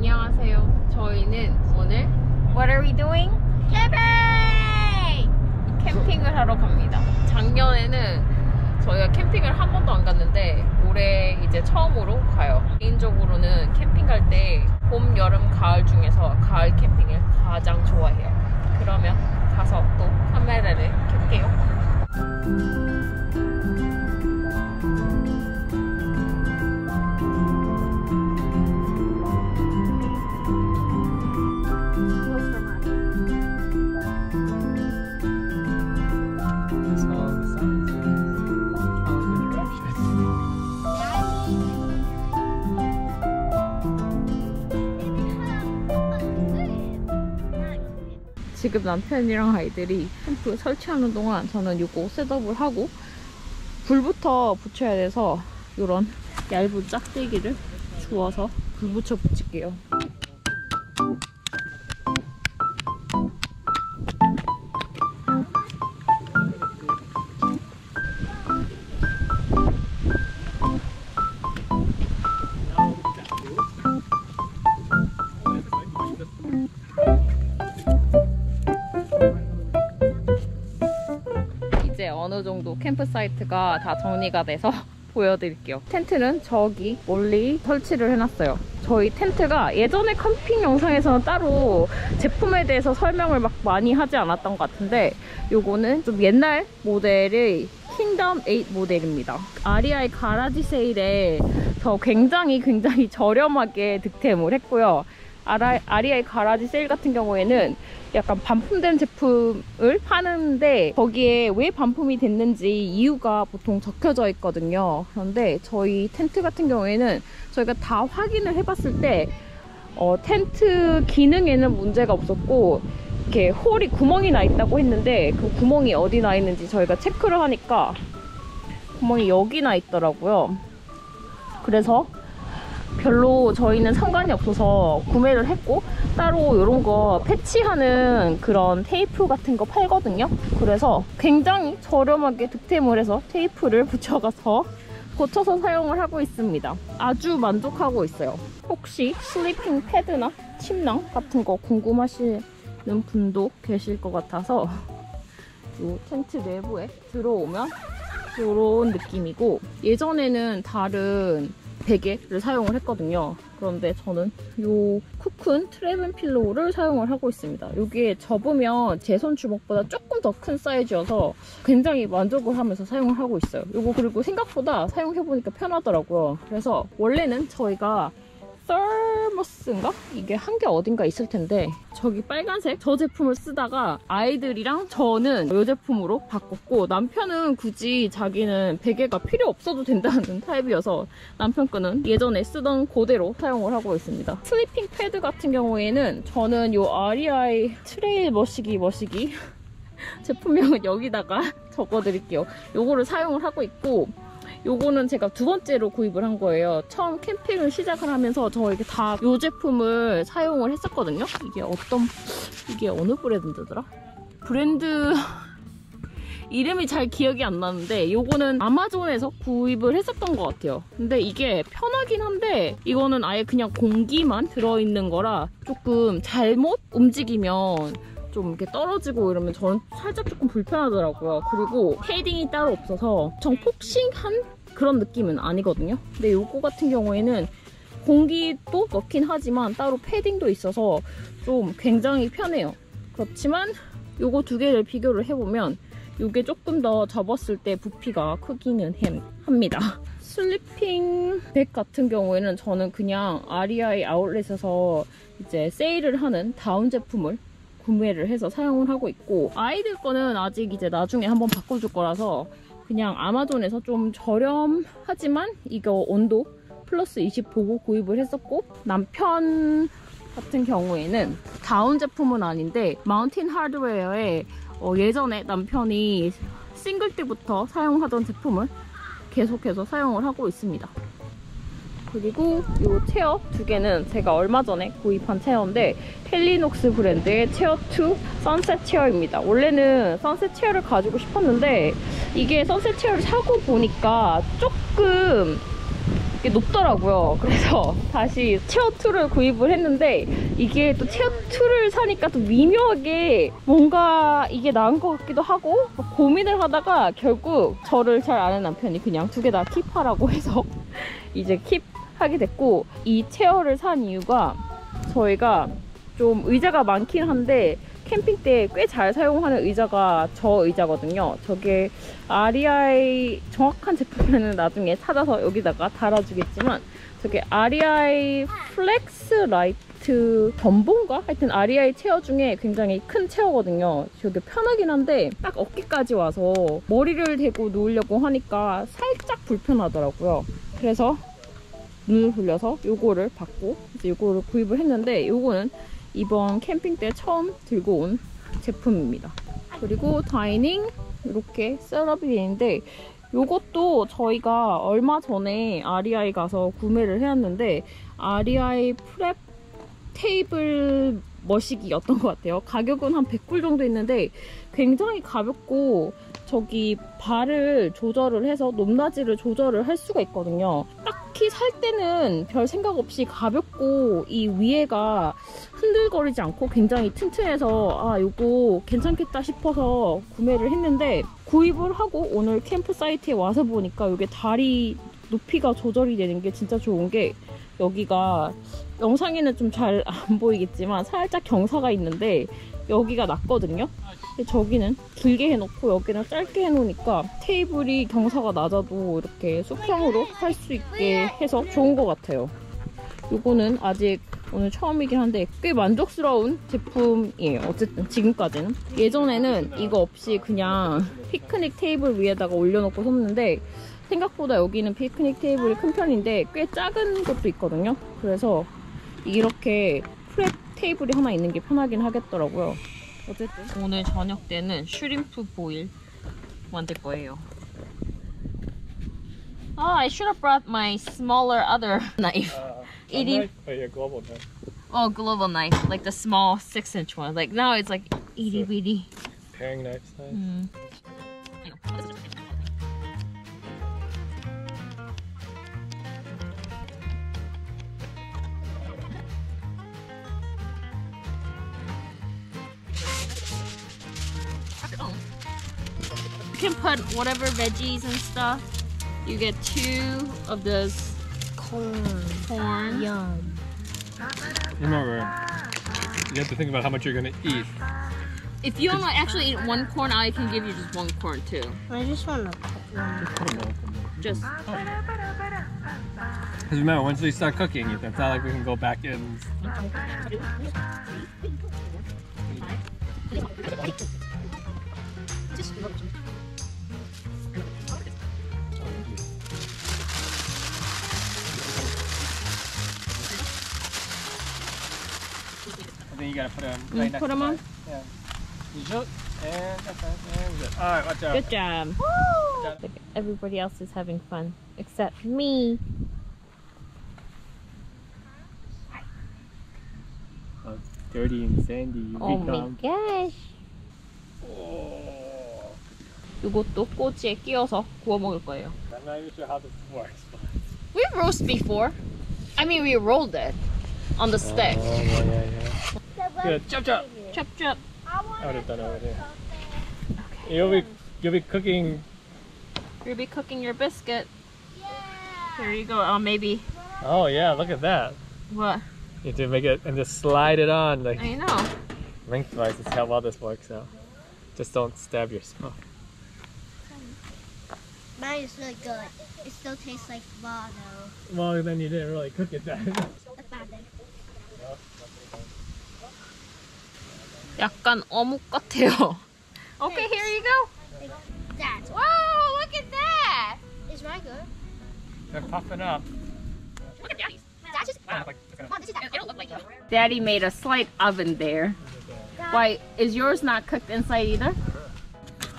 안녕하세요. 저희는 오늘 What are we doing? 캠핑을 하러 갑니다. 작년에는 저희가 캠핑을 한 번도 안 갔는데 올해 이제 처음으로 가요. 개인적으로는 캠핑 갈 때 봄, 여름, 가을 중에서 가을 캠핑을 가장 좋아해요. 그러면 가서 또 카메라를 켤게요. 지금 남편이랑 아이들이 캠프 설치하는 동안 저는 이거 셋업을 하고 불부터 붙여야 돼서 이런 얇은 짝대기를 주워서 불 붙여 붙일게요. 이제 어느 정도 캠프 사이트가 다 정리가 돼서 보여드릴게요. 텐트는 저기 멀리 설치를 해놨어요. 저희 텐트가 예전에 캠핑 영상에서는 따로 제품에 대해서 설명을 막 많이 하지 않았던 것 같은데 요거는 좀 옛날 모델의 킹덤 8 모델입니다. REI 가라지 세일에 저 굉장히 저렴하게 득템을 했고요. REI 가라지 세일 같은 경우에는 약간 반품된 제품을 파는데 거기에 왜 반품이 됐는지 이유가 보통 적혀져 있거든요. 그런데 저희 텐트 같은 경우에는 저희가 다 확인을 해봤을 때 텐트 기능에는 문제가 없었고 이렇게 홀이 구멍이 나 있다고 했는데 그 구멍이 어디 나 있는지 저희가 체크를 하니까 구멍이 여기 나 있더라고요. 그래서 별로 저희는 상관이 없어서 구매를 했고 따로 이런 거 패치하는 그런 테이프 같은 거 팔거든요. 그래서 굉장히 저렴하게 득템을 해서 테이프를 붙여가서 고쳐서 사용을 하고 있습니다. 아주 만족하고 있어요. 혹시 슬리핑 패드나 침낭 같은 거 궁금하시는 분도 계실 것 같아서 이 텐트 내부에 들어오면 이런 느낌이고 예전에는 다른 베개를 사용을 했거든요. 그런데 저는 이 쿠큰 트래블 필로우를 사용을 하고 있습니다. 이게 접으면 제 손 주먹보다 조금 더 큰 사이즈여서 굉장히 만족을 하면서 사용을 하고 있어요. 이거 그리고 생각보다 사용해보니까 편하더라고요. 그래서 원래는 저희가 서머스인가? 이게 한 개 어딘가 있을 텐데 저기 빨간색 저 제품을 쓰다가 아이들이랑 저는 이 제품으로 바꿨고 남편은 굳이 자기는 베개가 필요 없어도 된다는 타입이어서 남편 거는 예전에 쓰던 그대로 사용을 하고 있습니다. 슬리핑 패드 같은 경우에는 저는 이 REI 트레일 머시기 제품명은 여기다가 적어드릴게요. 요거를 사용을 하고 있고 요거는 제가 두 번째로 구입을 한 거예요. 처음 캠핑을 시작을 하면서 저에게 다 요 제품을 사용을 했었거든요. 이게 어느 브랜드더라? 브랜드 이름이 잘 기억이 안 나는데 요거는 아마존에서 구입을 했었던 것 같아요. 근데 이게 편하긴 한데 이거는 아예 그냥 공기만 들어있는 거라 조금 잘못 움직이면 좀 이렇게 떨어지고 이러면 저는 살짝 조금 불편하더라고요. 그리고 패딩이 따로 없어서 정 폭신한 그런 느낌은 아니거든요. 근데 요거 같은 경우에는 공기도 넣긴 하지만 따로 패딩도 있어서 좀 굉장히 편해요. 그렇지만 요거 두 개를 비교를 해보면 요게 조금 더 접었을 때 부피가 크기는 합니다. 슬리핑 백 같은 경우에는 저는 그냥 REI 아울렛에서 이제 세일을 하는 다운 제품을 구매를 해서 사용을 하고 있고 아이들 거는 아직 이제 나중에 한번 바꿔줄 거라서 그냥 아마존에서 좀 저렴하지만 이거 온도 플러스 20 보고 구입을 했었고 남편 같은 경우에는 다운 제품은 아닌데 마운틴 하드웨어에 예전에 남편이 싱글 때부터 사용하던 제품을 계속해서 사용을 하고 있습니다. 그리고 이 체어 두 개는 제가 얼마 전에 구입한 체어인데 펠리녹스 브랜드의 체어2 선셋 체어입니다. 원래는 선셋 체어를 가지고 싶었는데 이게 선셋 체어를 사고 보니까 조금 이게 높더라고요. 그래서 다시 체어 2를 구입을 했는데 이게 또 체어 2를 사니까 또 미묘하게 뭔가 이게 나은 것 같기도 하고 고민을 하다가 결국 저를 잘 아는 남편이 그냥 두 개 다 킵하라고 해서 이제 킵하게 됐고, 이 체어를 산 이유가 저희가 좀 의자가 많긴 한데 캠핑 때 꽤 잘 사용하는 의자가 저 의자거든요. 저게 REI 정확한 제품은 나중에 찾아서 여기다가 달아주겠지만, 저게 REI 플렉스 라이트 전본가? 하여튼 REI 체어 중에 굉장히 큰 체어거든요. 저게 편하긴 한데 딱 어깨까지 와서 머리를 대고 누우려고 하니까 살짝 불편하더라고요. 그래서 눈을 돌려서 요거를 받고 이제 요거를 구입을 했는데, 요거는 이번 캠핑 때 처음 들고 온 제품입니다. 그리고 다이닝 이렇게 셋업이 되는데, 요것도 저희가 얼마 전에 REI 가서 구매를 해왔는데 REI 프랩 테이블 머시기였던 것 같아요. 가격은 한 100불 정도 있는데 굉장히 가볍고 저기 발을 조절을 해서 높낮이를 조절을 할 수가 있거든요. 딱히 살 때는 별 생각 없이 가볍고 이 위에가 흔들거리지 않고 굉장히 튼튼해서 아 요거 괜찮겠다 싶어서 구매를 했는데, 구입을 하고 오늘 캠프 사이트에 와서 보니까 이게 다리 높이가 조절이 되는 게 진짜 좋은 게, 여기가 영상에는 좀 잘 안 보이겠지만 살짝 경사가 있는데 여기가 낮거든요. 저기는 길게 해놓고 여기는 짧게 해놓으니까 테이블이 경사가 낮아도 이렇게 수평으로 할 수 있게 해서 좋은 것 같아요. 요거는 아직 오늘 처음이긴 한데 꽤 만족스러운 제품이에요. 어쨌든 지금까지는. 예전에는 이거 없이 그냥 피크닉 테이블 위에다가 올려놓고 섰는데 생각보다 여기는 피크닉 테이블이 큰 편인데 꽤 작은 것도 있거든요. 그래서 이렇게 프랩 테이블이 하나 있는 게 편하긴 하겠더라고요. 어쨌든 오늘 저녁 때는 슈림프 보일 만들 거예요. Oh, I should have brought my smaller other knife. Knife? Oh, yeah, global knife. Oh, global knife, like the small 6-inch one. Like now it's like itty bitty. Paring knife size. You can put whatever veggies and stuff. You get 2 of this corn. Yum. Remember, you have to think about how much you're gonna eat. If you want to actually eat 1 corn, I can give you just 1 corn too. I just want to cook one. Just put them all. Just Because remember, once we start cooking, it's not like we can go back in. I think you gotta put them right next put to 'em on? mine. Yeah. You should. And that's right. And good. All right, watch out. good job. Watch out. Everybody else is having fun except me. Oh, dirty and sandy. Oh my gosh. Oh. 이것도 꼬치에 끼워서 구워 먹을 거예요. I'm not even sure how this works. We roast before. I mean, we rolled it on the stick. Oh, yeah. Good. Chop chop. Chop chop. I would have done it over here. You'll be cooking. You'll be cooking your biscuit. Here you go. Oh, maybe. Oh yeah, look at that. What? You have to make it and just slide it on like I know. lengthwise. That's how well this works out. Just don't stab yourself. Mine is really good. It still tastes like raw though. Well, then you didn't really cook it then. That's bad then. 약간 어묵 같아요. Okay, here you go. That's Whoa, look at that. Is mine good? They're puffing up. Look at Daddy's. That's just Wow, like, Mom, this is that. It'll look like Daddy made a slight oven there. Why, is yours not cooked inside either?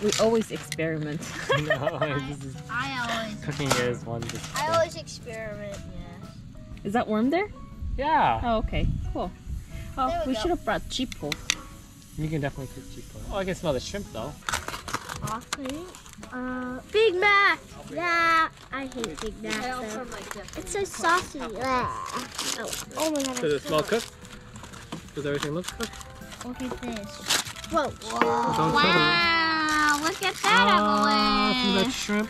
We always experiment. No, this is, I cooking is one. always experiment, yes. Is that warm there? Yeah. Oh, okay, cool. Oh, There we we go. should have brought chipo. You can definitely cook cheaper. Oh, I can smell the shrimp though. Big Mac. Yeah, I hate Big Mac. Though. It's so saucy. Oh my god. Does it smell cooked? Does everything look cooked? Look at this. Whoa. Don't tell Wow, look at them. that, See that Evelyn. shrimp?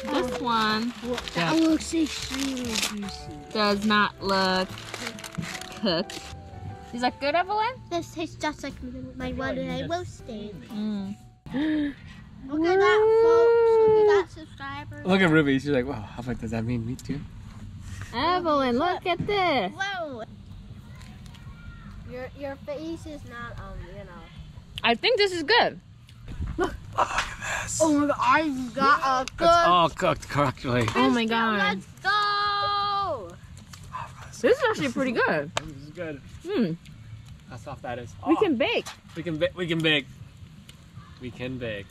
This one That looks extremely juicy. does not look cooked. Is that good, Evelyn? This tastes just like my one that I roasted. Mm. Look at that, folks. Look at that, subscribers. Look at Ruby. She's like, wow, how about does that mean me too? Evelyn, look at this. Whoa. Your face is not, I think this is good. Oh my god, I got a good. It's all cooked correctly. Oh my god. Let's go. This is actually pretty good. This is good. Hmm. How soft that is. We Oh, can bake. We can bake. We can bake. We can bake.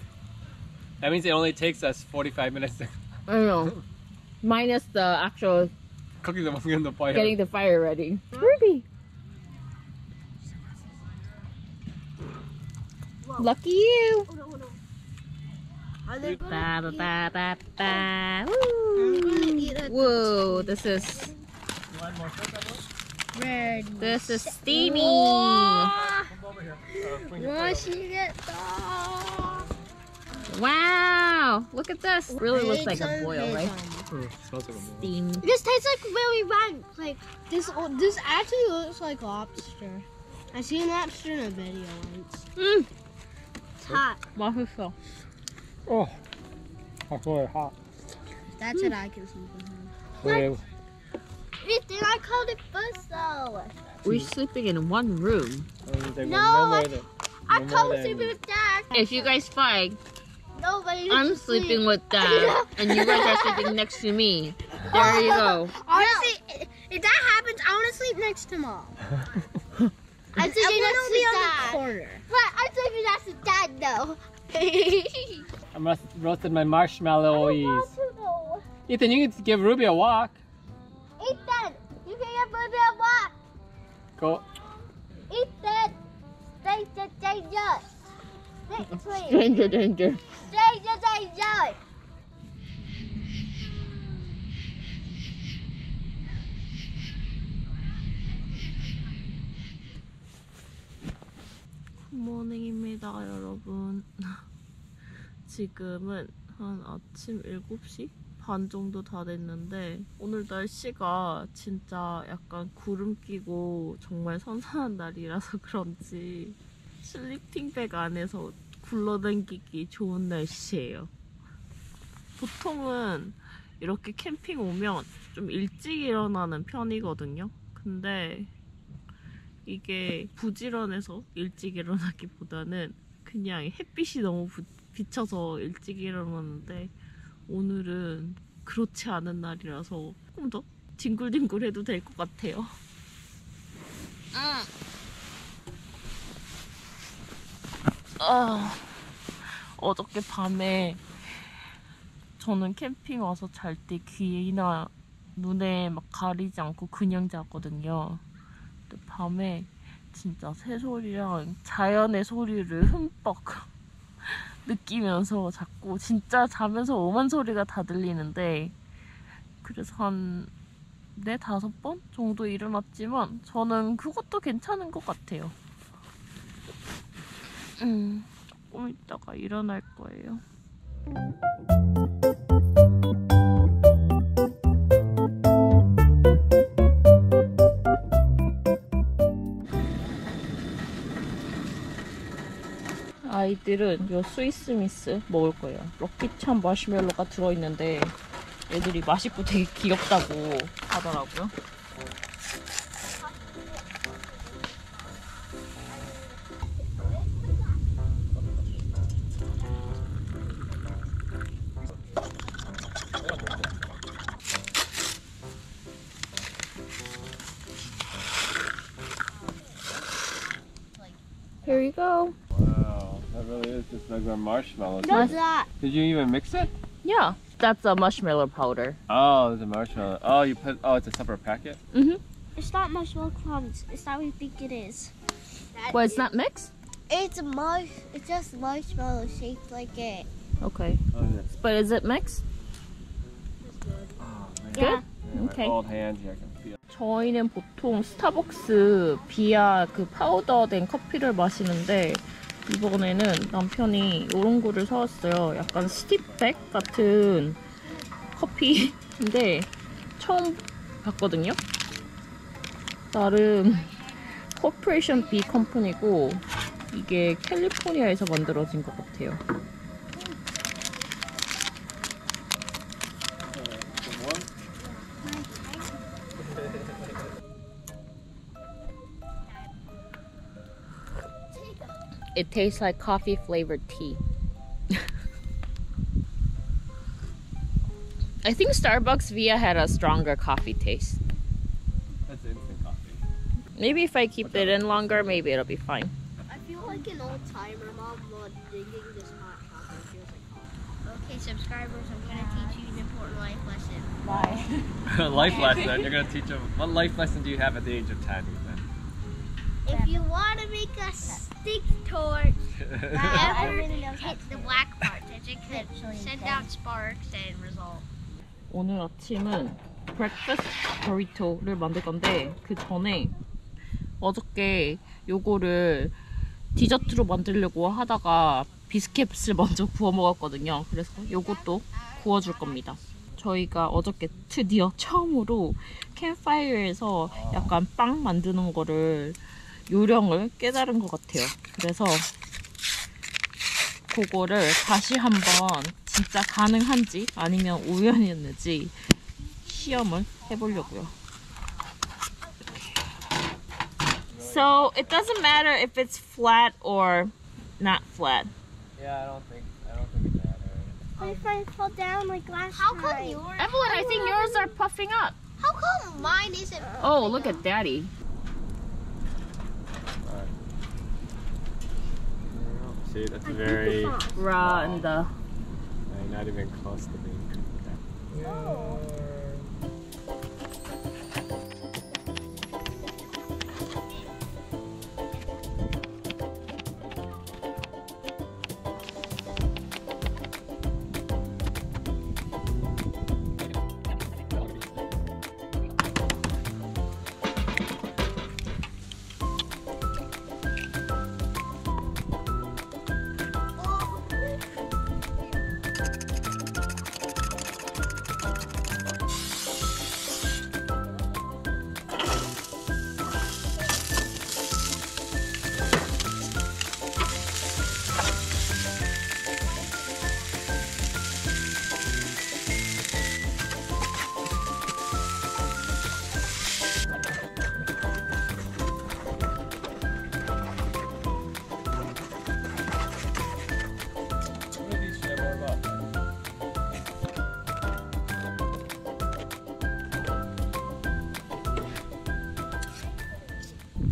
That means it only takes us 45 minutes to I don't know. Minus the actual cook the in the fire. getting the fire ready. Ruby. Lucky you. Oh, no. Ba, ba, ba, ba, ba. I'm Woo. gonna eat it. Whoa, this is Red. this is steamy. Once you get that. Wow, look at this. Really looks like a boil, right? Smells like a bowl. Steam. This tastes like really rank. Like this actually looks like lobster. I seen lobster in a video once. Mm. It's hot. 맛있어. Oh, that's really hot. That's what I can see from Wait, You think I called it first though? We're sleeping in one room. I called sleeping with Dad. If you guys fight, Nobody. I'm sleeping with Dad, and you guys are sleeping next to me. There you go. Honestly, if that happens, I want to sleep next to Mom. I'm sleeping next to Dad. Corner. But I'm sleeping next to Dad though. I roasted my marshmallows. Ethan, you can give Ruby a walk. Ethan, you can get Ruby a walk. Go. Ethan, danger, danger. Please. Danger, danger. Danger, danger. 굿모닝입니다, 여러분. 지금은 한 아침 7시 반 정도 다 됐는데 오늘 날씨가 진짜 약간 구름 끼고 정말 선선한 날이라서 그런지 슬리핑백 안에서 굴러다니기 좋은 날씨예요. 보통은 이렇게 캠핑 오면 좀 일찍 일어나는 편이거든요. 근데 이게 부지런해서 일찍 일어나기보다는 그냥 햇빛이 너무 비쳐서 일찍 일어나는데 오늘은 그렇지 않은 날이라서 조금 더 뒹굴뒹굴 해도 될 것 같아요. 어저께 밤에 저는 캠핑 와서 잘 때 귀나 눈에 막 가리지 않고 그냥 자거든요. 근데 밤에 진짜 새소리랑 자연의 소리를 흠뻑 느끼면서 자꾸 진짜 자면서 오만 소리가 다 들리는데 그래서 한 4-5번 정도 일어났지만 저는 그것도 괜찮은 것 같아요. 조금 있다가 일어날 거예요. 아이들은 요 스위스미스 먹을 거예요. 럭키참 마시멜로가 들어있는데 애들이 맛있고 되게 귀엽다고 하더라고요. Here you go. Wow, that really is just regular marshmallow. What's that? Did you even mix it? Yeah, that's a marshmallow powder. Oh, it's a marshmallow. Oh, you put. Oh, it's a separate packet. Mm-hmm. It's not marshmallow crumbs. It's not what you think it is. Well, it's not mixed? It's just marshmallow shaped like it. Okay. But is it mixed? Yeah. Okay. Old hands here, I can feel. 저희는 보통 스타벅스 비아 그 파우더된 커피를 마시는데 이번에는 남편이 이런 거를 사왔어요. 약간 스틱백 같은 커피인데 처음 봤거든요. 나름 코퍼레이션 B 컴퍼니고 이게 캘리포니아에서 만들어진 것 같아요. It tastes like coffee flavored tea. I think Starbucks Via had a stronger coffee taste. That's instant coffee. Maybe if I keep it in longer, maybe it'll be fine. I feel like an old timer, Mom, digging this hot chocolate feels like hot. Okay, subscribers, I'm gonna teach you an important life lesson. Bye. Life lesson. You're gonna teach them. What life lesson do you have at the age of 10? If you want to make a stick torch, never hit the black part, as it could send out sparks and result. 오늘 아침은 브렉퍼스트 버리토를 만들 건데 그 전에 어저께 요거를 디저트로 만들려고 하다가 비스켓을 먼저 구워 먹었거든요. 그래서 요것도 구워줄 겁니다. 저희가 어저께 드디어 처음으로 캠파이어에서 약간 빵 만드는 거를 요령을 깨달은 것 같아요. 그래서 그거를 다시 한번 진짜 가능한지 아니면 우연이었는지 시험을 해보려고요. So it doesn't matter if it's flat or not flat. Yeah, I don't think it matters. What if I fall down like last time? How come yours? Evelyn, I think yours are puffing up. How come mine isn't? Oh, look at Daddy. See, that's very Raw and the... not even close to being cooked. Oh.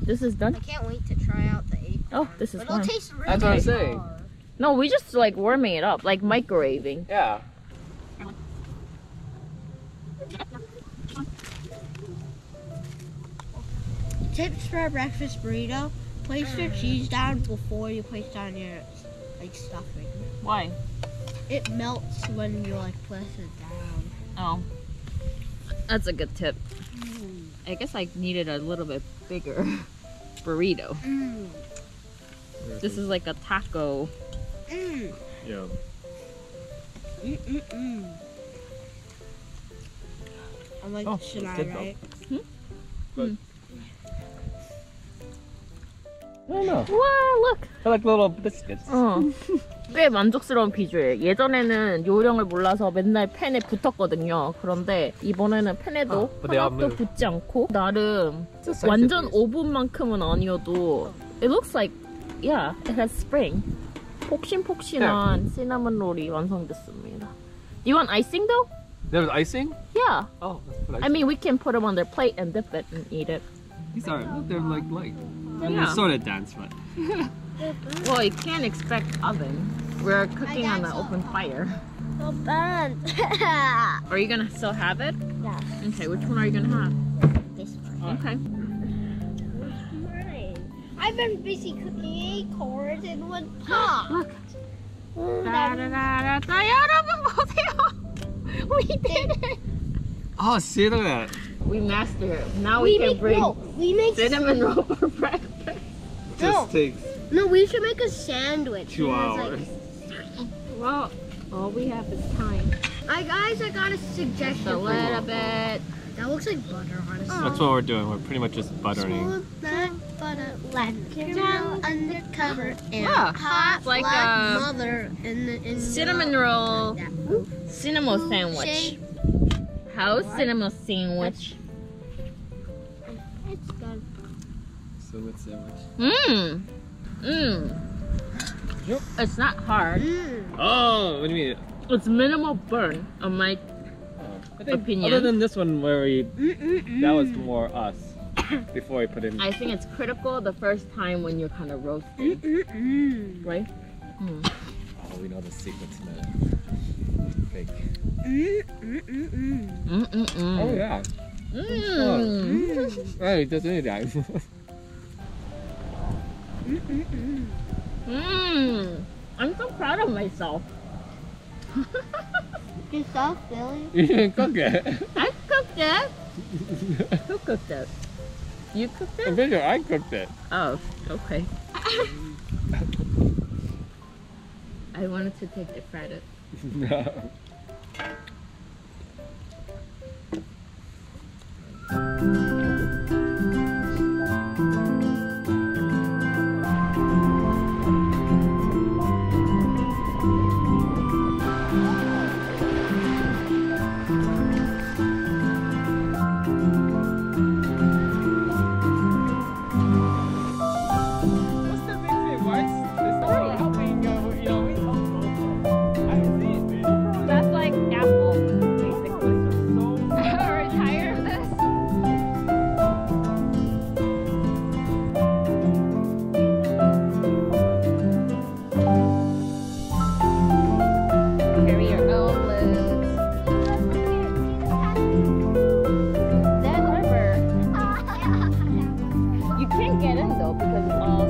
This is done? I can't wait to try out the egg. Oh, this is But it'll fine. taste really That's what I'm good. saying. No, we just like warming it up, like microwaving. Yeah. Tips for a breakfast burrito: place your cheese down before you place down your stuffing. Why? It melts when you press it down. Oh, that's a good tip. I guess I needed a little bit bigger burrito. This is like a taco. Yeah. I'm like, Oh, should that's I, good, though. right? Good. I don't know. Wow, look. I like little biscuits. 꽤 만족스러운 비주얼. 예전에는 요령을 몰라서 맨날 팬에 붙었거든요. 그런데 이번에는 팬에도 but they all 하나도 move. 붙지 않고 나름 It's a 완전 sensitive. 오븐만큼은 아니어도 it looks like, yeah, it has spring. 폭신폭신한 시나몬 롤이 완성됐습니다. Do you want icing though? There was icing? Yeah. Oh, let's put I mean, we can put them on their plate and dip it and eat it. these are they're like light. Yeah. They're sort of dense, but Well, you can't expect oven. We're cooking on an open fire. So bad. Are you gonna still have it? Yeah. Okay, which one are you gonna have? This one. Okay. I've been busy cooking 28 cords in one pop. Look. 따라라라따 여러분 보세요. We did it. Oh, see, look at that. We mastered it. Now we can bring we make cinnamon roll for breakfast. No. takes No, we should make a sandwich. 2 And hours. Well, all we have is time. I got a suggestion. Just a little bit. That looks like butter, honestly. That's what we're doing. We're pretty much just buttering. Smooth black butter, like caramel undercover, and Yeah, hot it's like black a mother in Cinnamon roll, cinnamon sandwich. Shake. How's cinnamon sandwich? It's good. Cinnamon sandwich. Mmm. Mmm. Yep. It's not hard. Oh, what do you mean? It's minimal burn on my I think opinion. other than this one where that was more us before we put in. I think it's critical the first time when you're kind of roasting, right? Mm. Oh, we know the secret to the fake. Oh yeah. Mm. Hey, that's anything. Mm. I'm so proud of myself. You're so silly. You didn't cook it. I cooked it. Who cooked it? You cooked I'm it? pretty sure I cooked it. Oh, okay. I wanted to take the credit. No. What's the big thing? Why is this helping? We help. I see it, man. That's like Apple, basically. Are you tired of this? Carry your own loads. That river. You can't get in though because it's all